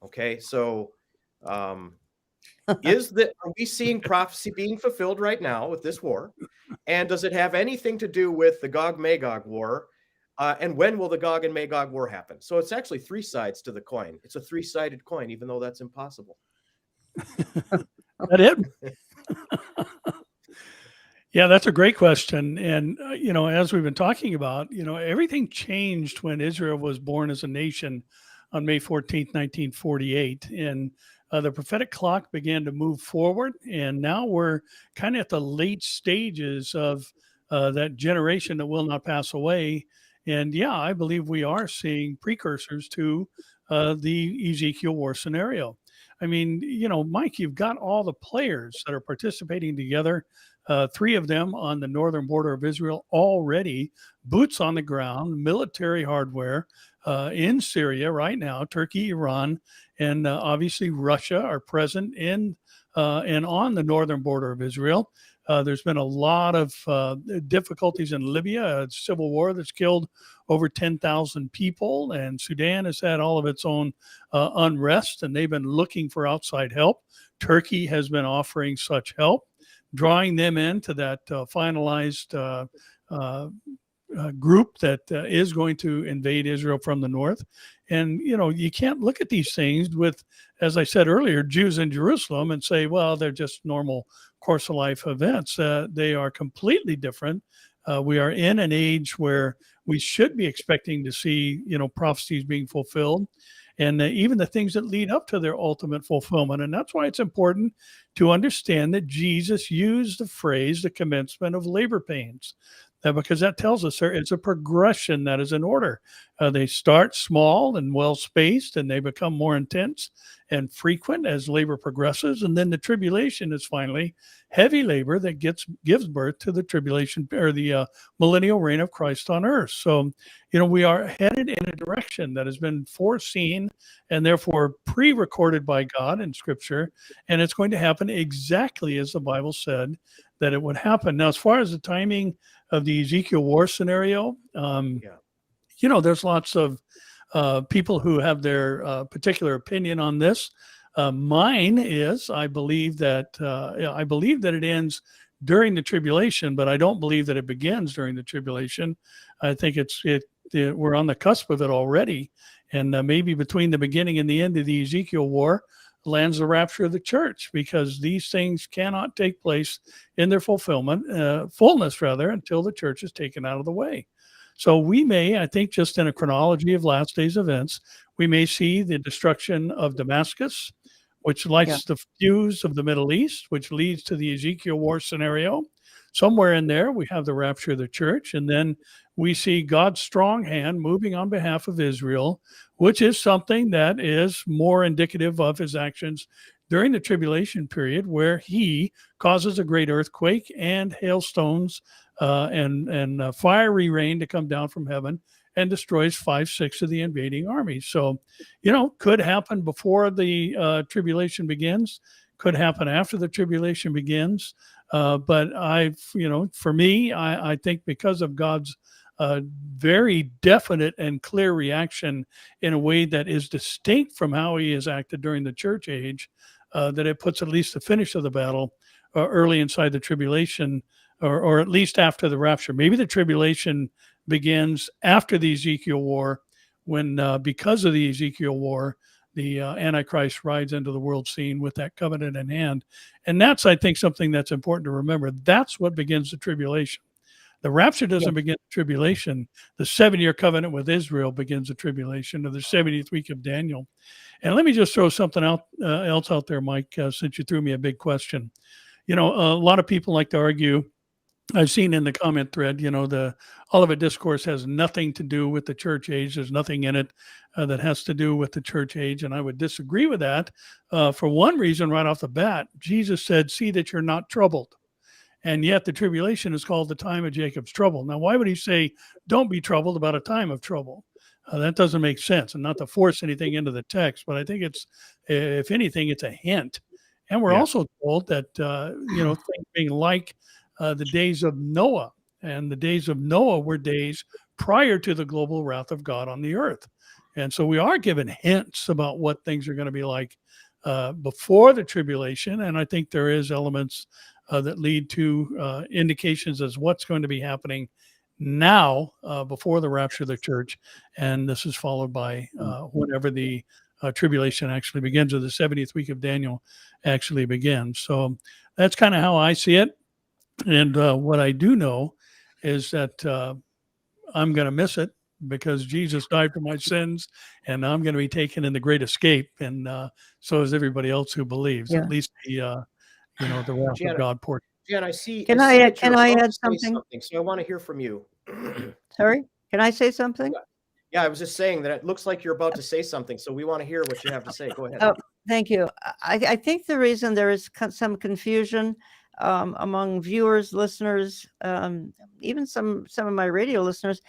Okay, so are we seeing prophecy being fulfilled right now with this war? And does it have anything to do with the Gog Magog war? And when will the Gog and Magog war happen? So it's actually three sides to the coin. It's a three-sided coin, even though that's impossible. That it? Yeah, that's a great question. And, as we've been talking about, everything changed when Israel was born as a nation on May 14th, 1948. And the prophetic clock began to move forward. And now we're kind of at the late stages of that generation that will not pass away. And yeah, I believe we are seeing precursors to the Ezekiel war scenario. I mean, Mike, you've got all the players that are participating together. 3 of them on the northern border of Israel already, boots on the ground, military hardware in Syria right now. Turkey, Iran, and obviously Russia are present in and on the northern border of Israel. There's been a lot of difficulties in Libya, a civil war that's killed over 10,000 people, and Sudan has had all of its own unrest, and they've been looking for outside help. Turkey has been offering such help, drawing them into that finalized group that is going to invade Israel from the north. And, you can't look at these things with, as I said earlier, Jews in Jerusalem and say, well, they're just normal course of life events. They are completely different. We are in an age where we should be expecting to see, prophecies being fulfilled, and even the things that lead up to their ultimate fulfillment. And that's why it's important to understand that Jesus used the phrase, the commencement of labor pains, because that tells us there is a progression that is in order. They start small and well-spaced, and they become more intense and frequent as labor progresses. And then the tribulation is finally heavy labor that gives birth to the tribulation, or the millennial reign of Christ on earth. So, we are headed in a direction that has been foreseen and therefore pre-recorded by God in Scripture. And it's going to happen exactly as the Bible said that it would happen. Now, as far as the timing of the Ezekiel war scenario, there's lots of people who have their particular opinion on this. Mine is, I believe that it ends during the tribulation, but I don't believe that it begins during the tribulation. I think we're on the cusp of it already, and maybe between the beginning and the end of the Ezekiel war lands the rapture of the church, because these things cannot take place in their fullness until the church is taken out of the way. So we may, I think, just in a chronology of last days events, we may see the destruction of Damascus, which lights the fuse of the Middle East, which leads to the Ezekiel war scenario. Somewhere in there, we have the rapture of the church, and then we see God's strong hand moving on behalf of Israel, which is something that is more indicative of his actions during the tribulation period, where he causes a great earthquake and hailstones and fiery rain to come down from heaven and destroys 5/6 of the invading armies. So, could happen before the tribulation begins, could happen after the tribulation begins. But for me, I think because of God's very definite and clear reaction in a way that is distinct from how he has acted during the church age, that it puts at least the finish of the battle early inside the tribulation, or at least after the rapture. Maybe the tribulation begins after the Ezekiel war, when because of the Ezekiel war, the Antichrist rides into the world scene with that covenant in hand. And that's, I think, something that's important to remember. That's what begins the tribulation. The rapture doesn't begin the tribulation. The 7-year covenant with Israel begins the tribulation of the 70th week of Daniel. And let me just throw something else out there, Mike, since you threw me a big question. A lot of people like to argue. I've seen in the comment thread, the Olivet Discourse has nothing to do with the church age. There's nothing in it that has to do with the church age. And I would disagree with that for one reason right off the bat. Jesus said, see that you're not troubled. And yet the tribulation is called the time of Jacob's trouble. Now, why would he say, don't be troubled about a time of trouble? That doesn't make sense. And not to force anything into the text, but I think it's, if anything, it's a hint. And we're also told that, things being like the days of Noah, and the days of Noah were days prior to the global wrath of God on the earth. And so we are given hints about what things are going to be like before the tribulation. And I think there is elements that lead to indications as what's going to be happening now before the rapture of the church. And this is followed by whenever the tribulation actually begins, or the 70th week of Daniel actually begins. So that's kind of how I see it. And what I do know is that I'm going to miss it, because Jesus died for my sins, and I'm going to be taken in the great escape. And so is everybody else who believes, at least the wrath of God portion. Jan, I see. Can I add something? So I want to hear from you. Sorry, can I say something? Yeah, I was just saying that it looks like you're about to say something, so we want to hear what you have to say. Go ahead. Oh, thank you. I think the reason there is some confusion among viewers, listeners, even some of my radio listeners,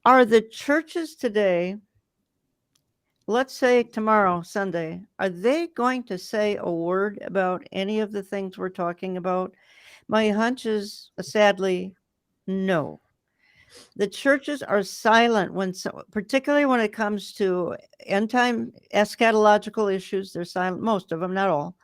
are the churches today, let's say tomorrow, Sunday, are they going to say a word about any of the things we're talking about? My hunch is, sadly, no. The churches are silent particularly when it comes to end-time eschatological issues. They're silent, most of them, not all.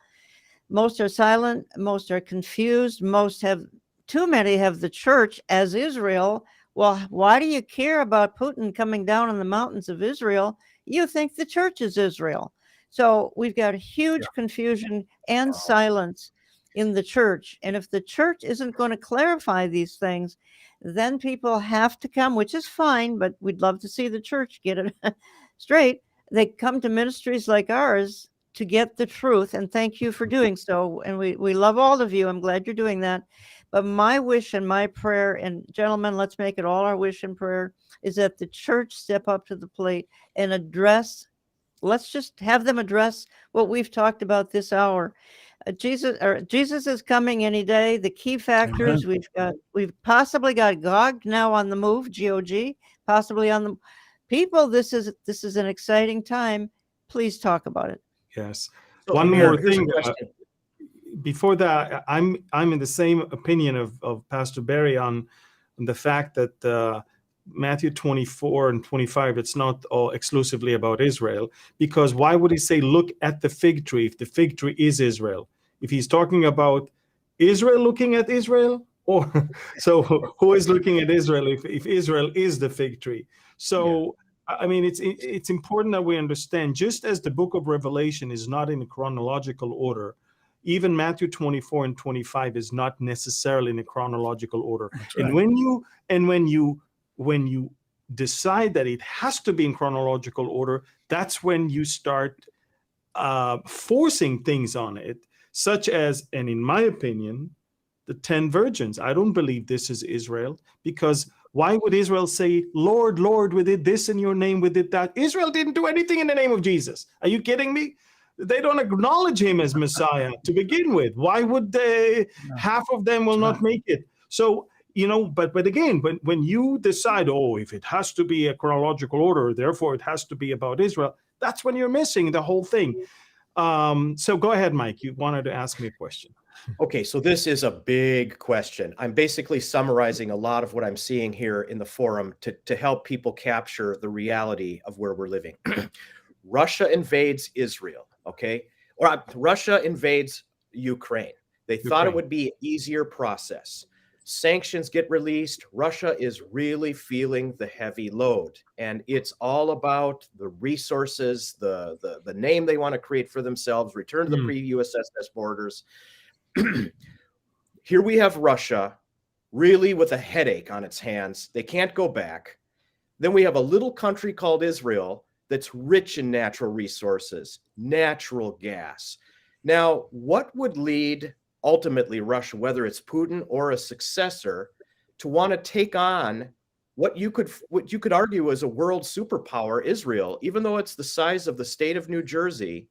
Most are silent, most are confused, too many have the church as Israel. Well, why do you care about Putin coming down on the mountains of Israel? You think the church is Israel. So we've got huge confusion and silence in the church. And if the church isn't going to clarify these things, then people have to come, which is fine, but we'd love to see the church get it straight. They come to ministries like ours to get the truth. And thank you for doing so. And we love all of you. I'm glad you're doing that. But my wish and my prayer, and gentlemen, let's make it all our wish and prayer, is that the church step up to the plate and let's just have them address what we've talked about this hour. Jesus is coming any day. The key factors, we've possibly got Gog now on the move, GOG, possibly on the people. This is an exciting time. Please talk about it. Yes. One more thing. Before that, I'm in the same opinion of Pastor Barry on the fact that Matthew 24 and 25, it's not all exclusively about Israel, because why would he say, look at the fig tree, if the fig tree is Israel? If he's talking about Israel looking at Israel, or so who is looking at Israel if Israel is the fig tree? So, I mean, it's important that we understand, just as the book of Revelation is not in a chronological order, even Matthew 24 and 25 is not necessarily in a chronological order. Right. And when you decide that it has to be in chronological order, that's when you start forcing things on it, such as, and in my opinion, the 10 virgins. I don't believe this is Israel, because why would Israel say, Lord, Lord, we did this in your name, we did that? Israel didn't do anything in the name of Jesus. Are you kidding me? They don't acknowledge him as Messiah to begin with. Why would they? Half of them will not make it. So, but again, when you decide, if it has to be a chronological order, therefore it has to be about Israel, that's when you're missing the whole thing. So go ahead, Mike. You wanted to ask me a question. Okay, so this is a big question. I'm basically summarizing a lot of what I'm seeing here in the forum to help people capture the reality of where we're living. Russia invades Israel, okay? Or Russia invades Ukraine. They thought it would be an easier process. Sanctions get released. Russia is really feeling the heavy load, and it's all about the resources, the name they want to create for themselves, return to the pre-USSR borders. Here we have Russia really with a headache on its hands. They can't go back. Then we have a little country called Israel that's rich in natural resources, natural gas. Now, what would lead ultimately Russia, whether it's Putin or a successor, to want to take on what you could argue is a world superpower, Israel, even though it's the size of the state of New Jersey?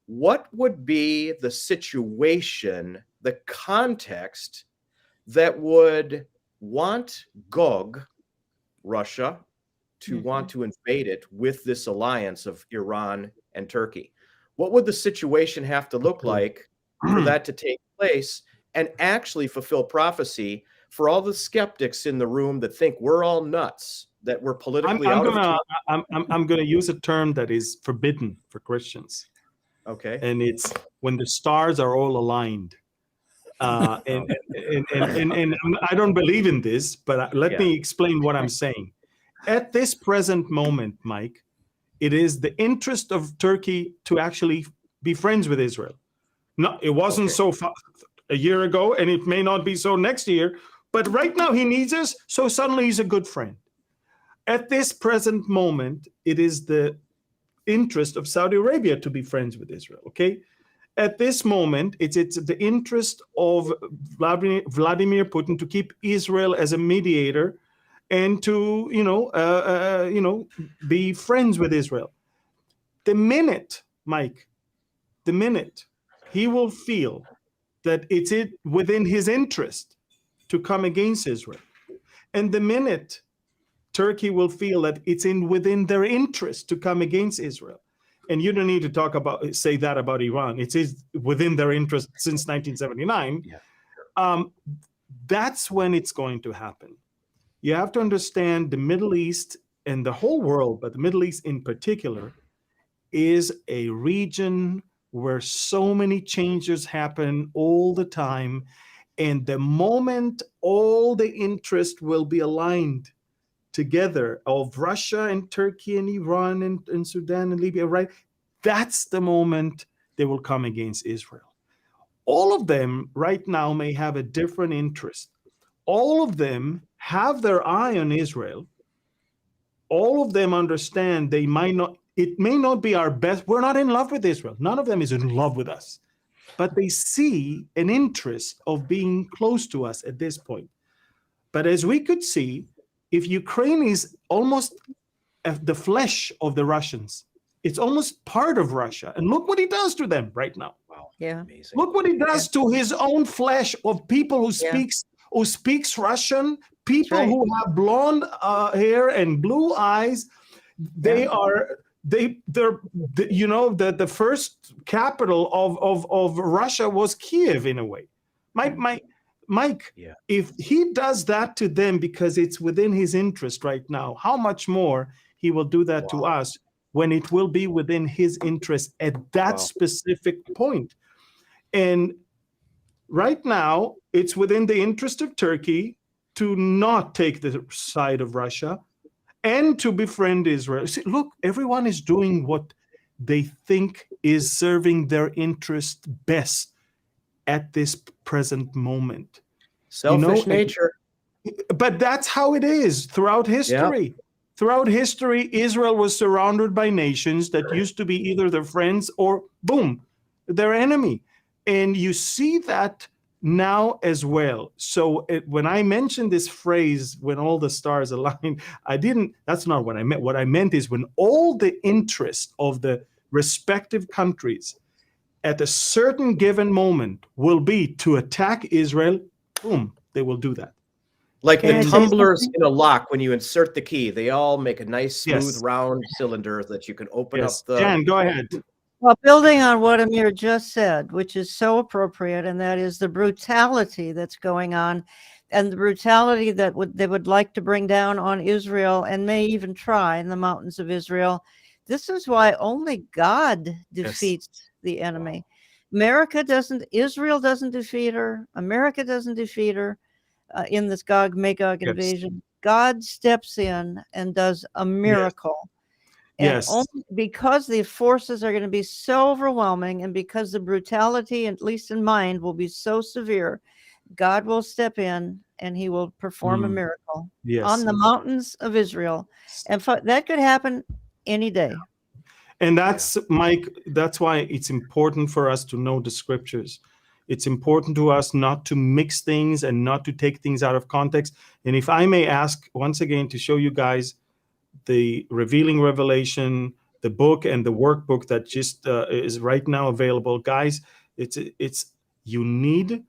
What would be the situation, the context that would want Gog, Russia, to want to invade it with this alliance of Iran and Turkey? What would the situation have to look like for that to take place and actually fulfill prophecy for all the skeptics in the room that think we're all nuts, that we're politically I'm going to use a term that is forbidden for Christians. Okay. And it's when the stars are all aligned. And I don't believe in this, but let me explain what I'm saying. At this present moment, Mike, it is the interest of Turkey to actually be friends with Israel. No, it wasn't so far a year ago, and it may not be so next year, but right now he needs us, so suddenly he's a good friend. At this present moment, it is the interest of Saudi Arabia to be friends with Israel, okay? At this moment, it's the interest of Vladimir Putin to keep Israel as a mediator and to, be friends with Israel. The minute, Mike, he will feel that it's within his interest to come against Israel, and the minute Turkey will feel that it's within their interest to come against Israel, and you don't need to say that about Iran. It is within their interest since 1979. That's when it's going to happen. You have to understand the Middle East and the whole world, but the Middle East in particular, is a region where so many changes happen all the time. And the moment all the interest will be aligned together of Russia and Turkey and Iran and Sudan and Libya, right? That's the moment they will come against Israel. All of them right now may have a different interest. All of them have their eye on Israel. All of them understand it may not be our best. We're not in love with Israel. None of them is in love with us. But they see an interest of being close to us at this point. But as we could see, if Ukraine is almost the flesh of the Russians, it's almost part of Russia. And look what he does to them right now. Wow. Yeah. Amazing. Look what he does to his own flesh of people who speaks Russian, people who have blonde hair and blue eyes. They're the first capital of Russia was Kiev in a way. Mike, if he does that to them because it's within his interest right now, how much more he will do that to us when it will be within his interest at that specific point. And right now, it's within the interest of Turkey to not take the side of Russia and to befriend Israel. See, look, everyone is doing what they think is serving their interest best at this present moment. Selfish nature. But that's how it is throughout history. Yeah. Throughout history, Israel was surrounded by nations that used to be either their friends or, boom, their enemy. And you see that now as well. So when I mentioned this phrase, when all the stars align, that's not what I meant. What I meant is when all the interest of the respective countries at a certain given moment will be to attack Israel, boom, they will do that. Like the tumblers in a lock, when you insert the key, they all make a nice, smooth, round cylinder that you can open up the... Jan, go ahead. Well, building on what Amir just said, which is so appropriate, and that is the brutality that's going on, and the brutality that they would like to bring down on Israel and may even try in the mountains of Israel. This is why only God defeats the enemy. Israel doesn't defeat her. America doesn't defeat her in this Gog-Magog invasion. God steps in and does a miracle. And only because the forces are going to be so overwhelming and because the brutality, at least in mind, will be so severe, God will step in and he will perform a miracle Yes. on the mountains of Israel. And that could happen any day. And that's, Mike, that's why it's important for us to know the scriptures. It's important to us not to mix things and not to take things out of context. And if I may ask once again to show you guys the Revealing Revelation, the book and the workbook that just is right now available. Guys, it's you need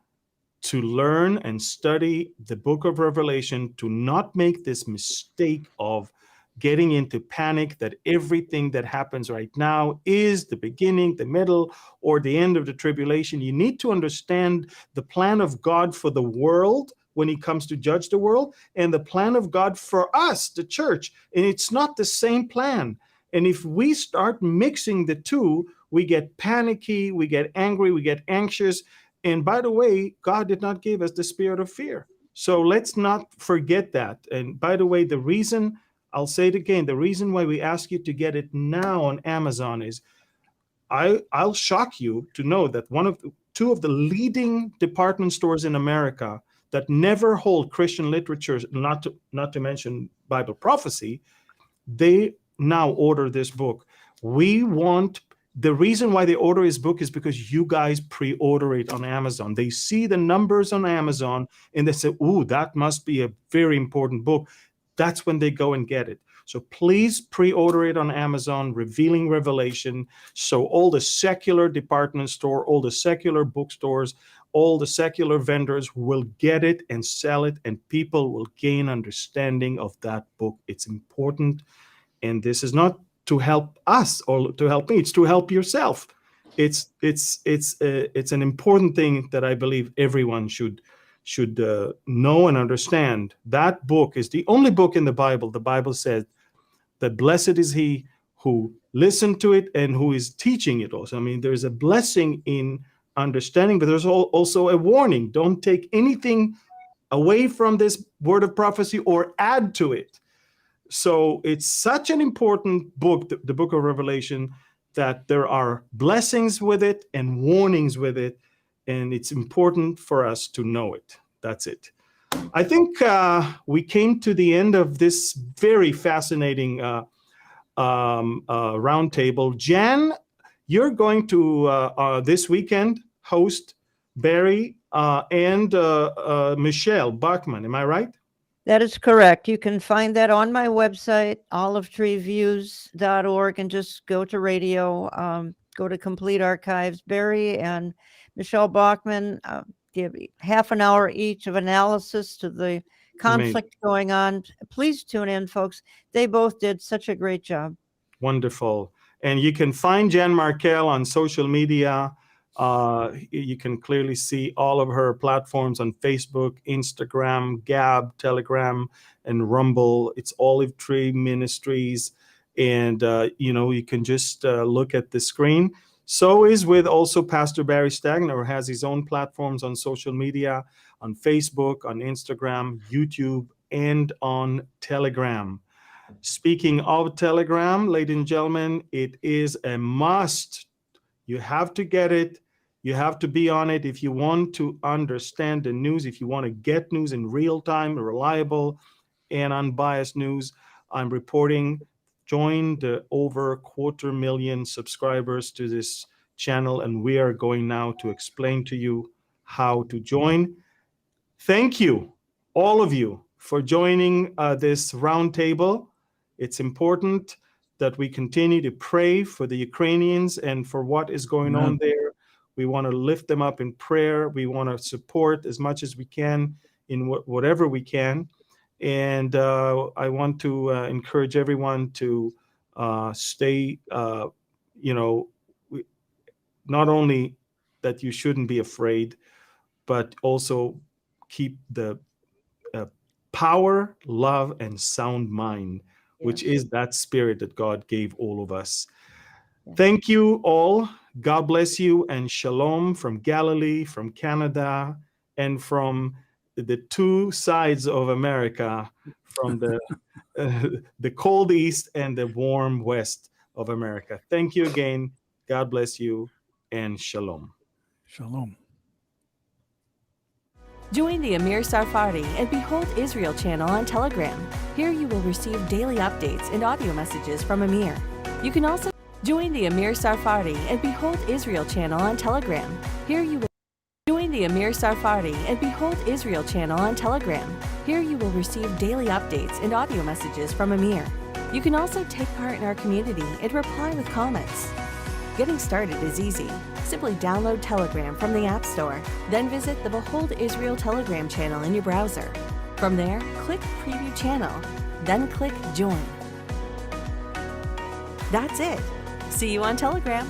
to learn and study the book of Revelation to not make this mistake of getting into panic that everything that happens right now is the beginning, the middle, or the end of the tribulation. You need to understand the plan of God for the world when he comes to judge the world, and the plan of God for us, the church. And it's not the same plan. And if we start mixing the two, we get panicky, we get angry, we get anxious. And by the way, God did not give us the spirit of fear. So let's not forget that. And by the way, the reason, I'll say it again, the reason why we ask you to get it now on Amazon is I'll shock you to know that two of the leading department stores in America that never hold Christian literature, not to mention Bible prophecy, they now order this book. The reason why they order his book is because you guys pre-order it on Amazon. They see the numbers on Amazon and they say, ooh, that must be a very important book. That's when they go and get it. So please pre-order it on Amazon, Revealing Revelation. So all the secular department store, all the secular bookstores, all the secular vendors will get it and sell it, and people will gain understanding of that book. It's important. And this is not to help us or to help me, it's to help yourself. It's an important thing that I believe everyone should know and understand. That book is the only book in the Bible. The Bible says that blessed is he who listened to it and who is teaching it also. I mean, there's a blessing in understanding, but there's also a warning. Don't take anything away from this word of prophecy or add to it. So it's such an important book, the book of Revelation, that there are blessings with it and warnings with it, and it's important for us to know it. That's it. I think we came to the end of this very fascinating roundtable. Jan, you're going to this weekend host Barry and Michelle Bachman. Am I right? That is correct. You can find that on my website, olivetreeviews.org, and just go to radio, go to Complete Archives. Barry and Michelle Bachman give half an hour each of analysis to the conflict going on. Please tune in, folks. They both did such a great job. Wonderful. And you can find Jan Markell on social media. You can clearly see all of her platforms on Facebook, Instagram, Gab, Telegram, and Rumble. It's Olive Tree Ministries. And, you can just look at the screen. So is with also Pastor Barry Stagner, who has his own platforms on social media, on Facebook, on Instagram, YouTube, and on Telegram. Speaking of Telegram, ladies and gentlemen, it is a must. You have to get it. You have to be on it if you want to understand the news, if you want to get news in real time, reliable, and unbiased news. I'm reporting, join the over 250,000 subscribers to this channel, and we are going now to explain to you how to join. Thank you, all of you, for joining this roundtable. It's important that we continue to pray for the Ukrainians and for what is going on there. We want to lift them up in prayer. We want to support as much as we can in whatever we can. And I want to encourage everyone to stay, not only that you shouldn't be afraid, but also keep the power, love, and sound mind, which is that spirit that God gave all of us. Thank you all. God bless you, and shalom from Galilee, from Canada, and from the two sides of America, from the cold east and the warm west of America. Thank you again. God bless you, and shalom. Shalom. Join the Amir Tsarfati and Behold Israel channel on Telegram. Here you will receive daily updates and audio messages from Amir. You can also join the Amir Tsarfati and Behold Israel channel on Telegram. Here you will join the Amir Tsarfati and Behold Israel channel on Telegram. Here you will receive daily updates and audio messages from Amir. You can also take part in our community and reply with comments. Getting started is easy. Simply download Telegram from the App Store, then visit the Behold Israel Telegram channel in your browser. From there, click Preview Channel, then click Join. That's it. See you on Telegram.